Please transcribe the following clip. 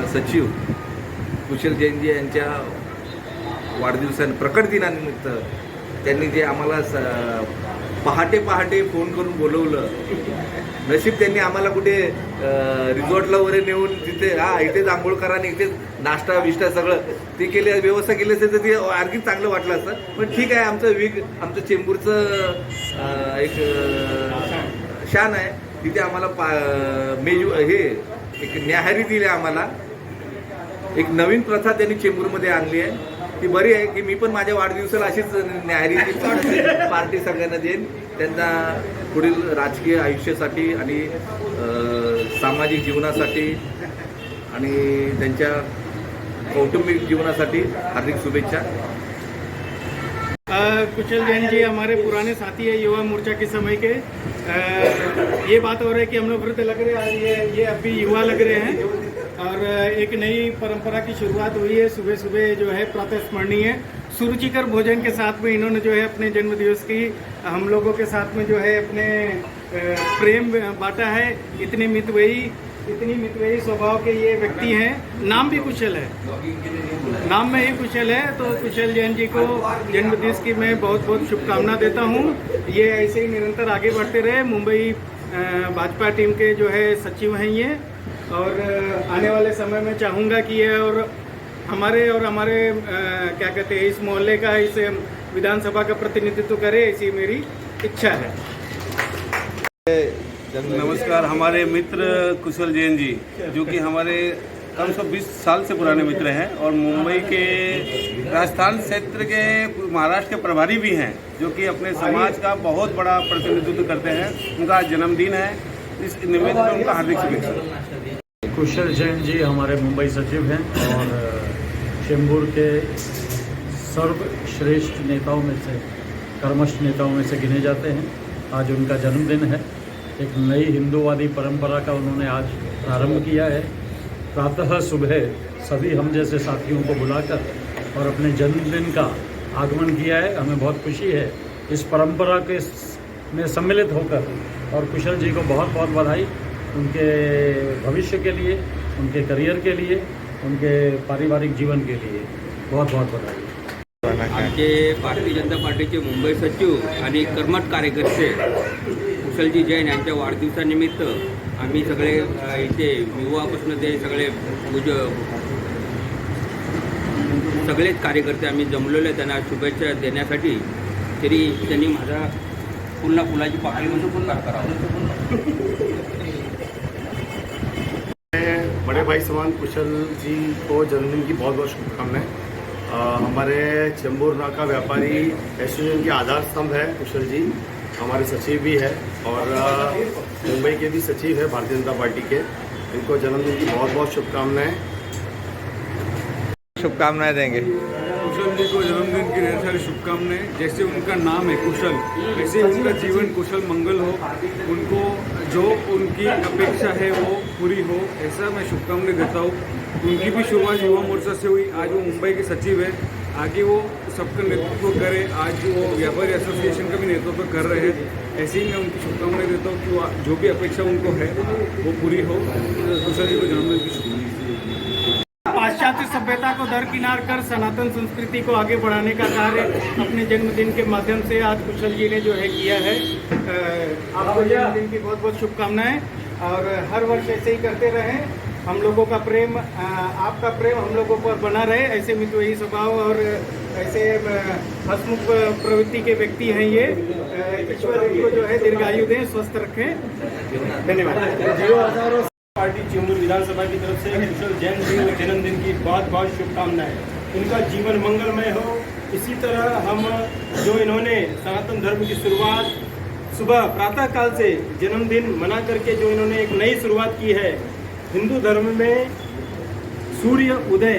सचिव कुशल जैनजी यांच्या प्रकट दिनानिमित्त त्यांनी जे आम्हाला पहाटे पहाटे फोन करून बोलवलं. नशीब त्यांनी आम्हाला कुठे रिसॉर्टला वगैरे नेऊन तिथे इथेच आंघोळ करा आणि इथेच नाश्ता बिष्टा सगळं ते केले व्यवस्था केली असेल तर ते आणखी चांगलं वाटलं असतं. पण ठीक आहे, आमचं चेंबूरचं एक शान आहे. तिथे आम्हाला एक न्याहारी दिली आम्हाला. एक नवीन प्रथा त्यांनी चेंबूरमध्ये आणली आहे, ती बरी आहे की मी पण माझ्या वाढदिवसाला अशीच न्याहारीची पार्टी सगळ्यांना देईन. त्यांना पुढील राजकीय आयुष्यासाठी आणि सामाजिक जीवनासाठी आणि त्यांच्या कौटुंबिक जीवनासाठी हार्दिक शुभेच्छा. कुशल जैन जी हमारे पुराने साथी है युवा मोर्चा के समय के. ये बात हो रही है कि हम लोग वृद्ध लग रहे हैं, ये अभी युवा लग रहे हैं और एक नई परंपरा की शुरुआत हुई है. सुबह सुबह जो है प्रातः स्मरणीय सुरुचिकर भोजन के साथ में इन्होंने जो है अपने जन्मदिवस की हम लोगों के साथ में जो है अपने प्रेम बांटा है. इतनी मितव्ययी स्वभाव के ये व्यक्ति हैं. नाम भी कुशल है, नाम में ही कुशल है. तो कुशल जैन जी को जन्मदिवस की मैं बहुत बहुत शुभकामना देता हूँ. ये ऐसे ही निरंतर आगे बढ़ते रहे. मुंबई भाजपा टीम के जो है सचिव हैं ये, और आने वाले समय में चाहूँगा कि ये और हमारे क्या कहते हैं इस मोहल्ले का, इस विधानसभा का प्रतिनिधित्व करे, ऐसी मेरी इच्छा है. नमस्कार. हमारे मित्र कुशल जैन जी जो कि हमारे कम से 20 साल से पुराने मित्र हैं और मुंबई के राजस्थान क्षेत्र के महाराष्ट्र के प्रभारी भी हैं, जो कि अपने समाज का बहुत बड़ा प्रतिनिधित्व करते हैं. उनका जन्मदिन है, इस निमित्त में उनका हार्दिक शुभेच्छा. कुशल जैन जी हमारे मुंबई सचिव हैं और चेंबूर के सर्वश्रेष्ठ नेताओं में से, कर्मठ नेताओं में से गिने जाते हैं. आज उनका जन्मदिन है. एक नई हिंदूवादी परंपरा का उन्होंने आज प्रारंभ किया है. प्रातः सुबह सभी हम जैसे साथियों को बुलाकर और अपने जन्मदिन का आगमन किया है. हमें बहुत खुशी है इस परंपरा के में सम्मिलित होकर, और कुशल जी को बहुत बहुत बधाई उनके भविष्य के लिए, उनके करियर के लिए, उनके पारिवारिक जीवन के लिए बहुत बहुत बधाई. आमचे भारतीय जनता पार्टीचे मुंबई सचिव आणि कर्मठ कार्यकर्ते कुशलजी जैन यांच्या वाढदिवसानिमित्त आम्ही सगळे इथे युवापासून ते सगळेच कार्यकर्ते आम्ही जमलेले त्यांना शुभेच्छा देण्यासाठी. तरी त्यांनी माझा पुन्हा फुलाची पाकळी म्हणून पुन्हा करावं. बड़े भाई समान कुशल जी को जन्मदिन की बहुत बहुत शुभकामनाएं. हमारे चेंबूर नाका व्यापारी एसोसिएशन के आधार स्तंभ है कुशल जी. हमारे सचिव भी है और मुंबई के भी सचिव है भारतीय जनता पार्टी के. इनको जन्मदिन की बहुत बहुत शुभकामनाएं देंगे. कुशल जी को जन्मदिन की ढेर सारी शुभकामनाएं. जैसे उनका नाम है कुशल, वैसे उनका जीवन कुशल मंगल हो, उनको जो उनकी अपेक्षा है वो पूरी हो, ऐसा मैं शुभकामनाएं देता हूँ. उनकी भी शुरुआत युवा मोर्चा से हुई. आज वो मुंबई के सचिव है. आगे वो सबका नेतृत्व करे. आज वो व्यापारी एसोसिएशन का भी नेतृत्व कर रहे हैं. ऐसे ही मैं उनकी शुभकामनाएं देता हूँ कि वो जो भी अपेक्षा उनको है वो पूरी हो. कुशल जी को जन्मदिन की शुभकामनाएं. पाश्चात्य सभ्यता को दरकिनार कर सनातन संस्कृति को आगे बढ़ाने का कार्य अपने जन्मदिन के माध्यम से आज कुशल जी ने जो है किया है. आपको जन्मदिन की बहुत बहुत शुभकामनाएं और हर वर्ष ऐसे ही करते रहें. हम लोगों का प्रेम, आपका प्रेम हम लोगों पर बना रहे. ऐसे मितव्ययी स्वभाव और ऐसे हसमुख प्रवृत्ति के व्यक्ति हैं ये. ईश्वर इनको जो है दीर्घायु दें, स्वस्थ रखें. धन्यवाद. पार्टी चेंबूर विधानसभा की तरफ से कुशल जैन जी के जन्मदिन की बहुत बहुत शुभकामनाएं. इनका जीवन मंगलमय हो. इसी तरह हम जो इन्होंने सनातन धर्म की शुरुआत सुबह प्रातःकाल से जन्मदिन मना करके जो इन्होंने एक नई शुरुआत की है. हिंदू धर्म में सूर्य उदय